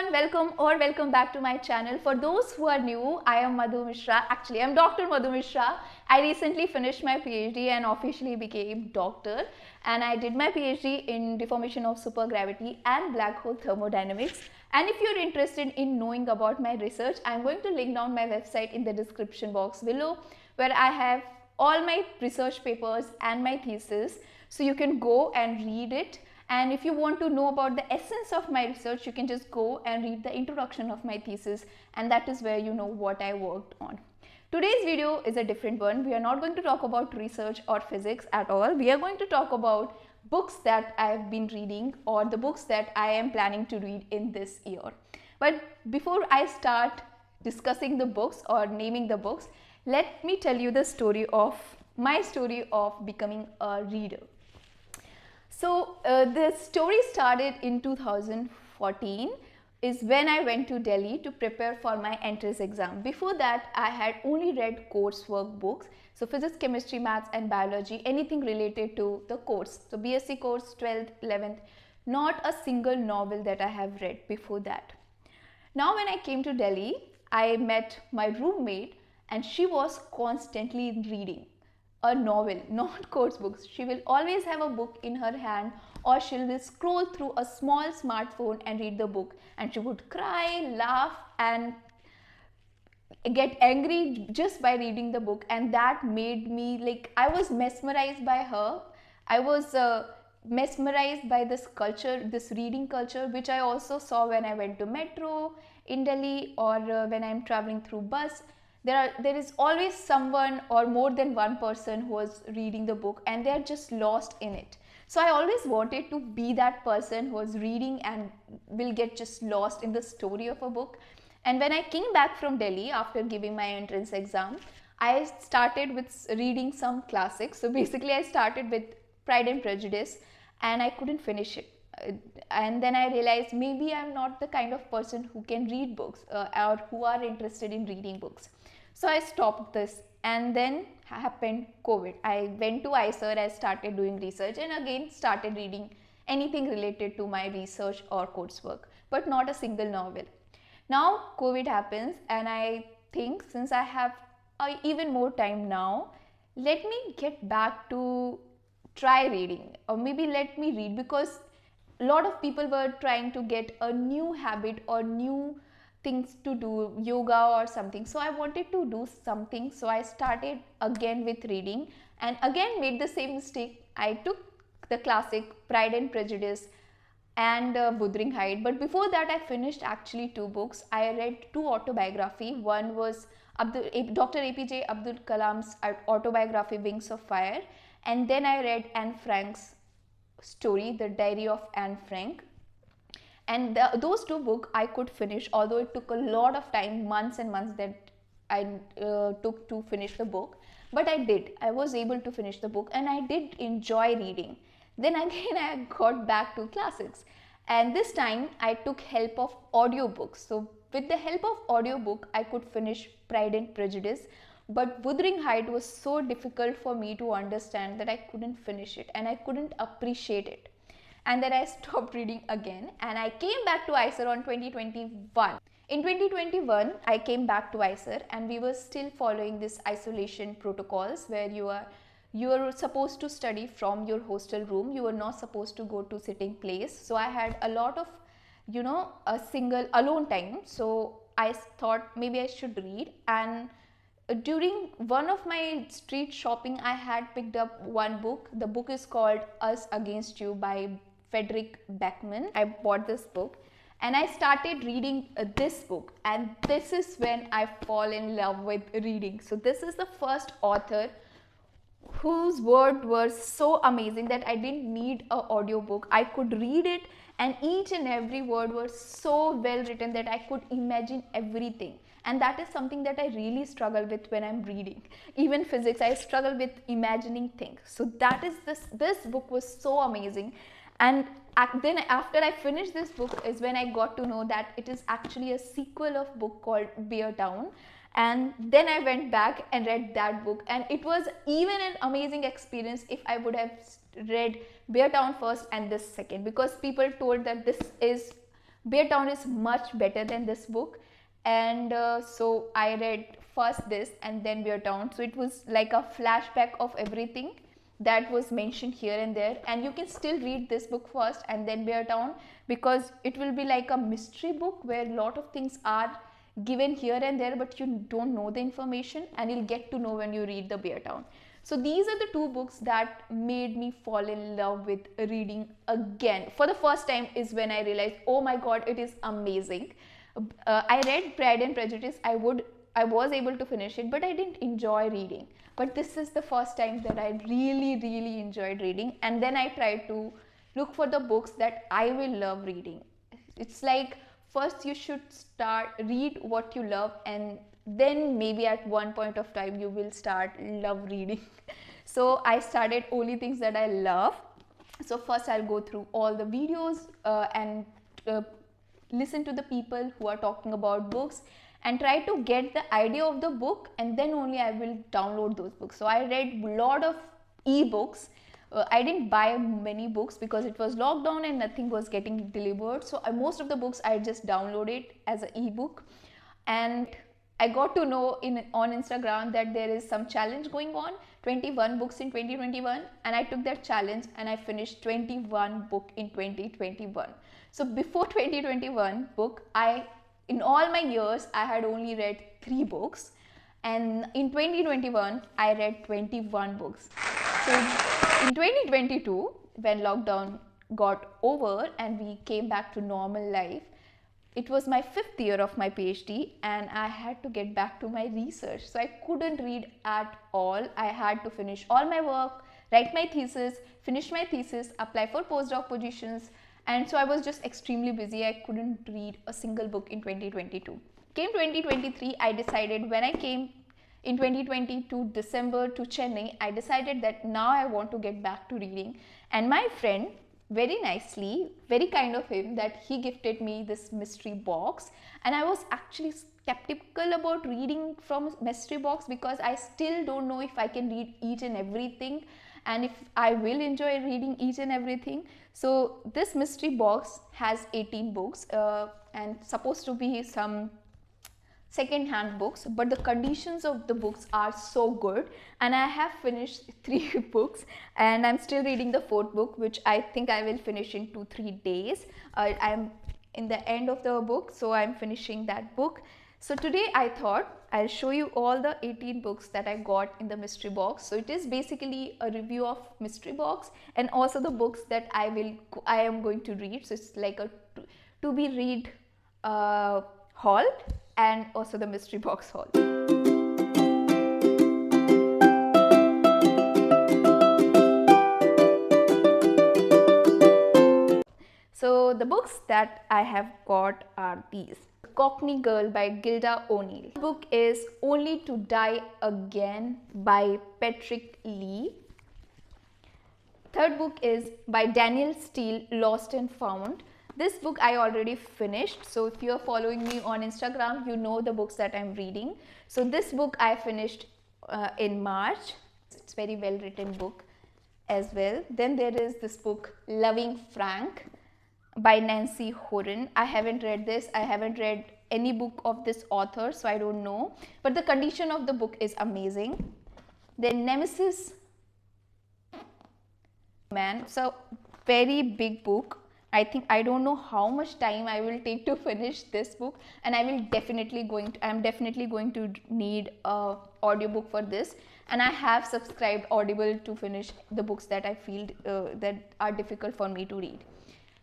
everyone, welcome back to my channel. For those who are new, I am Madhu Mishra. Actually, I'm Dr. Madhu Mishra. I recently finished my PhD and officially became doctor, and I did my PhD in deformation of supergravity and black hole thermodynamics. And if you're interested in knowing about my research, I'm going to link down my website in the description box below, where I have all my research papers and my thesis, so you can go and read it. And if you want to know about the essence of my research, you can just go and read the introduction of my thesis, and that is where you know what I worked on. Today's video is a different one. We are not going to talk about research or physics at all. We are going to talk about books that I have been reading, or the books that I am planning to read in this year. But before I start discussing the books or naming the books, let me tell you the story of my story of becoming a reader. So the story started in 2014 is when I went to Delhi to prepare for my entrance exam. Before that, I had only read coursework books, so physics, chemistry, maths and biology, anything related to the course. So BSc course, 12th, 11th, not a single novel that I have read before that. Now when I came to Delhi, I met my roommate and she was constantly reading a novel, not course books. She will always have a book in her hand, or she will scroll through a small smartphone and read the book, and she would cry, laugh and get angry just by reading the book. And that made me, like, I was mesmerized by her. I was mesmerized by this culture, this reading culture, which I also saw when I went to metro in Delhi, or when I'm traveling through bus. There is always someone or more than one person who is reading the book, and they're just lost in it. So I always wanted to be that person who was reading and will get just lost in the story of a book. And when I came back from Delhi after giving my entrance exam, I started with reading some classics. So basically I started with Pride and Prejudice, and I couldn't finish it. And then I realized maybe I'm not the kind of person who can read books or who are interested in reading books. So I stopped this, and then happened COVID. I went to ICER, I started doing research, and again started reading anything related to my research or coursework, but not a single novel. Now COVID happens, and I think since I have even more time now, let me get back to try reading, or maybe let me read, because a lot of people were trying to get a new habit or new things to do, yoga or something. So I wanted to do something, so I started again with reading, and again made the same mistake. I took the classic Pride and Prejudice and Wuthering Heights. But before that, I finished actually two books. I read two autobiography. One was Dr. APJ Abdul Kalam's autobiography, Wings of Fire, and then I read Anne Frank's story, The Diary of Anne Frank. And those two books I could finish, although it took a lot of time, months and months that I took to finish the book. But I did. I was able to finish the book, and I did enjoy reading. Then again I got back to classics, and this time I took help of audiobooks. So with the help of audiobook, I could finish Pride and Prejudice. But Wuthering Heights was so difficult for me to understand that I couldn't finish it, and I couldn't appreciate it. And then I stopped reading again, and I came back to ICER on 2021. In 2021, I came back to ICER, and we were still following this isolation protocols, where you are supposed to study from your hostel room. You were not supposed to go to sitting place. So I had a lot of, a single alone time. So I thought maybe I should read, and during one of my street shopping, I had picked up one book. The book is called Us Against You by Frederick Beckman. I bought this book, and I started reading this book, and this is when I fall in love with reading. So this is the first author whose word was so amazing that I didn't need an audiobook. I could read it, and each and every word was so well written that I could imagine everything. And that is something that I really struggle with when I'm reading. Even physics, I struggle with imagining things. So that is this book was so amazing. And then after I finished this book is when I got to know that it is actually a sequel of book called Bear Town. And then I went back and read that book, and it was even an amazing experience if I would have read Bear Town first and this second, because people told that this is Bear Town is much better than this book. And so I read first this and then Bear Town. So it was like a flashback of everything that was mentioned here and there, and you can still read this book first and then Bear Town, because it will be like a mystery book where a lot of things are given here and there, but you don't know the information, and you'll get to know when you read the Bear Town. So these are the two books that made me fall in love with reading again. For the first time is when I realized, oh my god, it is amazing. I read Pride and Prejudice. I was able to finish it, but I didn't enjoy reading. But this is the first time that I really enjoyed reading, and then I tried to look for the books that I will love reading. It's like first you should read what you love, and then maybe at one point of time you will start love reading. So I started only things that I love. So first I'll go through all the videos and listen to the people who are talking about books and try to get the idea of the book, and then only I will download those books. So I read a lot of e-books. I didn't buy many books because it was lockdown and nothing was getting delivered. So most of the books I just downloaded as an e-book, and I got to know on Instagram that there is some challenge going on, 21 books in 2021, and I took that challenge and I finished 21 book in 2021. So before 2021 book, in all my years I had only read 3 books, and in 2021 I read 21 books. So in 2022, when lockdown got over and we came back to normal life, it was my 5th year of my PhD, and I had to get back to my research. So I couldn't read at all. I had to finish all my work, write my thesis, finish my thesis, apply for postdoc positions, and so I was just extremely busy. I couldn't read a single book in 2022. Came 2023, I decided when I came in 2022 December to Chennai, I decided that now I want to get back to reading. And my friend, very nicely, very kind of him, that he gifted me this mystery box, and I was actually skeptical about reading from mystery box because I still don't know if I can read each and everything and if I will enjoy reading each and everything. So this mystery box has 18 books and supposed to be some second-hand books, but the conditions of the books are so good, and I have finished 3 books and I'm still reading the 4th book, which I think I will finish in 2-3 days. I'm in the end of the book, so I'm finishing that book. So today I thought I'll show you all the 18 books that I got in the mystery box. So it is basically a review of mystery box and also the books that I am going to read. So it's like a to be read haul, and also the mystery box haul. So the books that I have got are these. Cockney Girl by Gilda O'Neill. The book is Only to Die Again by Patrick Lee. Third book is by Daniel Steele, Lost and Found. This book I already finished, so if you are following me on Instagram, you know the books that I'm reading. So this book I finished in March. It's very well written book as well. Then there is this book Loving Frank by Nancy Horan. I haven't read this. I haven't read any book of this author, so I don't know. But the condition of the book is amazing. Then Nemesis Man. So very big book. I don't know how much time I will take to finish this book, and I'm definitely going to need a audiobook for this, and I have subscribed Audible to finish the books that I feel that are difficult for me to read.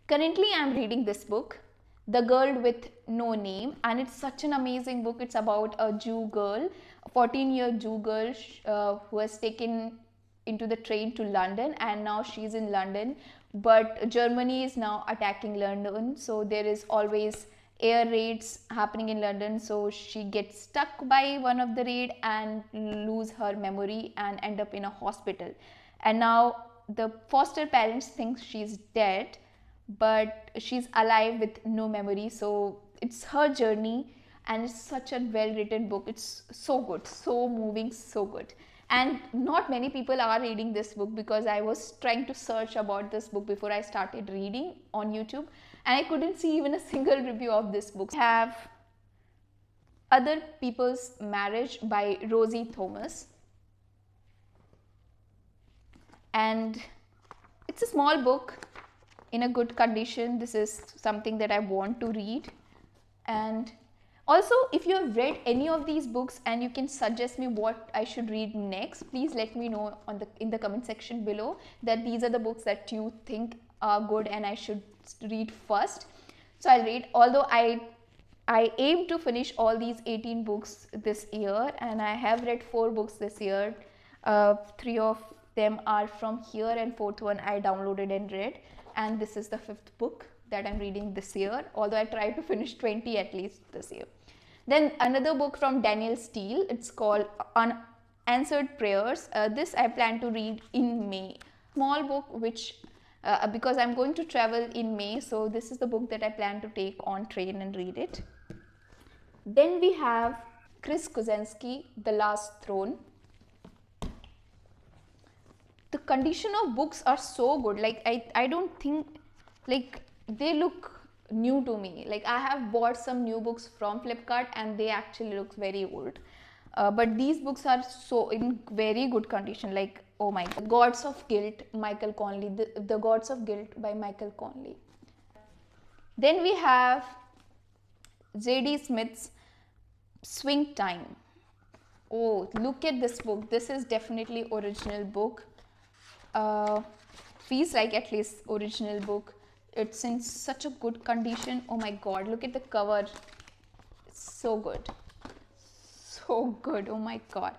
Currently I am reading this book, The Girl with No Name, and it's such an amazing book. It's about a Jew girl, a 14-year Jew girl who was taken into the train to London, and now she's in London, but Germany is now attacking London, so there is always air raids happening in London. So she gets stuck by one of the raid and lose her memory and end up in a hospital, and now the foster parents think she's dead, but she's alive with no memory. So it's her journey, and it's such a well written book. It's so good, so moving, so good. And not many people are reading this book, because I was trying to search about this book before I started reading on YouTube, and I couldn't see even a single review of this book. I have Other People's Marriage by Rosie Thomas, and it's a small book in a good condition. This is something that I want to read. And also, if you have read any of these books and you can suggest me what I should read next, please let me know in the comment section below that these are the books that you think are good and I should read first. So I'll read, although I aim to finish all these 18 books this year, and I have read 4 books this year. 3 of them are from here and 4th one I downloaded and read, and this is the 5th book that I'm reading this year, although I try to finish 20 at least this year. Then another book from Daniel Steele, it's called Unanswered Prayers. This I plan to read in May. Small book which because I'm going to travel in May, so this is the book that I plan to take on train and read it. Then we have Chris Kozinski, The Last Throne. The condition of books are so good. Like I don't think, like, they look new to me. Like, I have bought some new books from Flipkart and they actually look very old. But these books are so in very good condition. Like, oh my God. Gods of Guilt, Michael Conley. The Gods of Guilt by Michael Conley. Then we have J.D. Smith's Swing Time. Oh, look at this book. This is definitely original book. Feels like at least original book. It's in such a good condition. Oh my God, look at the cover. It's so good. So good. Oh my God.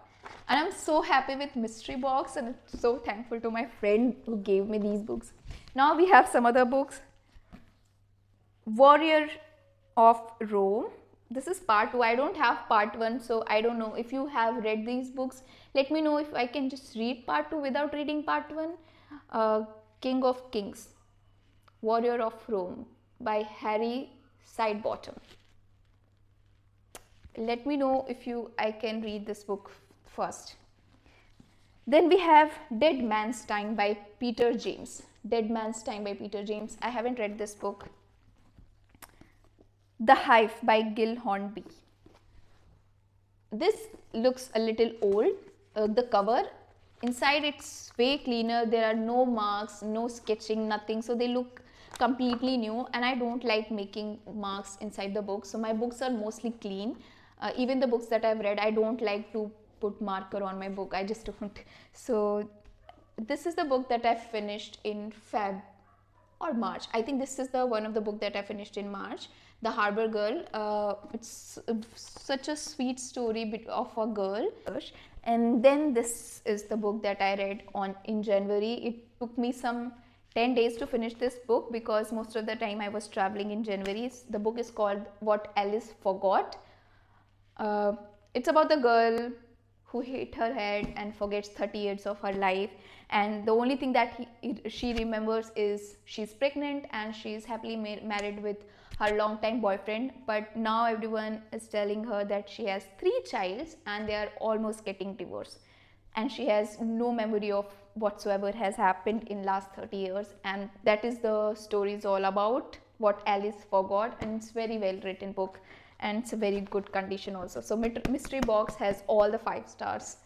And I'm so happy with Mystery Box, and I'm so thankful to my friend who gave me these books. Now we have some other books. Warrior of Rome. This is part 2. I don't have part 1, so I don't know if you have read these books. Let me know if I can just read part 2 without reading part 1. King of Kings, Warrior of Rome by Harry Sidebottom. Let me know if I can read this book first. Then we have Dead Man's Time by Peter James. Dead Man's Time by Peter James. I haven't read this book. The Hive by Gil Hornby. This looks a little old. The cover, inside it's way cleaner. There are no marks, no sketching, nothing. So they look completely new, and I don't like making marks inside the book. So my books are mostly clean. Even the books that I've read, I don't like to put marker on my book. I just don't. So this is the book that I finished in Feb or March. I think this is the one of the book that I finished in March. The Harbor Girl. It's such a sweet story of a girl. And then this is the book that I read in January. It took me some 10 days to finish this book because most of the time I was traveling in January. The book is called What Alice Forgot. It's about the girl who hit her head and forgets 30 years of her life, and the only thing that she remembers is she's pregnant and she's happily married with her longtime boyfriend. But now everyone is telling her that she has 3 children and they are almost getting divorced, and she has no memory of whatsoever has happened in last 30 years. And that is the story is all about, What Alice Forgot. And it's very well written book, and it's a very good condition also. So Mystery Box has all the 5 stars.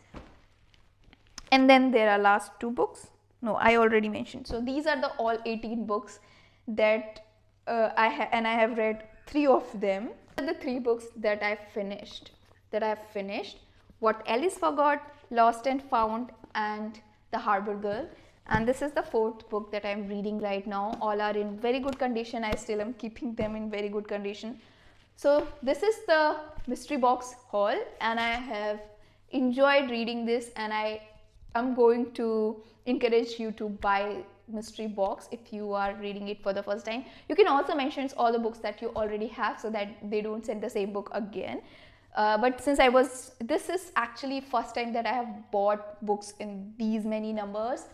And then there are last 2 books. No, I already mentioned. So these are the all 18 books that I have read 3 of them. The 3 books that I have finished. What Alice Forgot, Lost and Found, and The Harbor Girl. And this is the 4th book that I am reading right now. All are in very good condition. I still am keeping them in very good condition. So this is the Mystery Box haul, and I have enjoyed reading this, and I am going to encourage you to buy Mystery Box if you are reading it for the first time. You can also mention all the books that you already have so that they don't send the same book again. But since this is actually first time that I have bought books in these many numbers,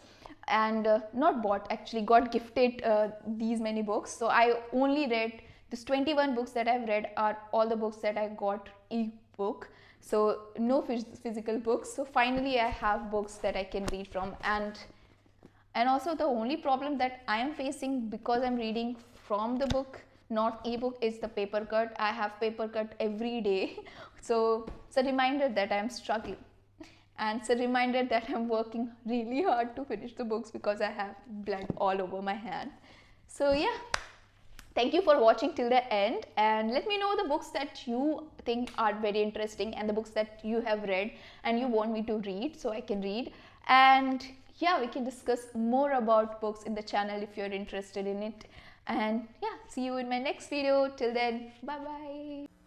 and not bought, actually got gifted these many books. So I only read this 21 books that I've read are all the books that I got e-book, so no physical books. So finally I have books that I can read from. And also the only problem that I am facing, because I'm reading from the book, not ebook. Is the paper cut. I have paper cut every day. So it's a reminder that I'm struggling, and it's a reminder that I'm working really hard to finish the books because I have blood all over my hand. So yeah, thank you for watching till the end, and let me know the books that you think are very interesting and the books that you have read and you want me to read so I can read. And yeah, we can discuss more about books in the channel if you're interested in it. And yeah, see you in my next video. Till then, bye bye.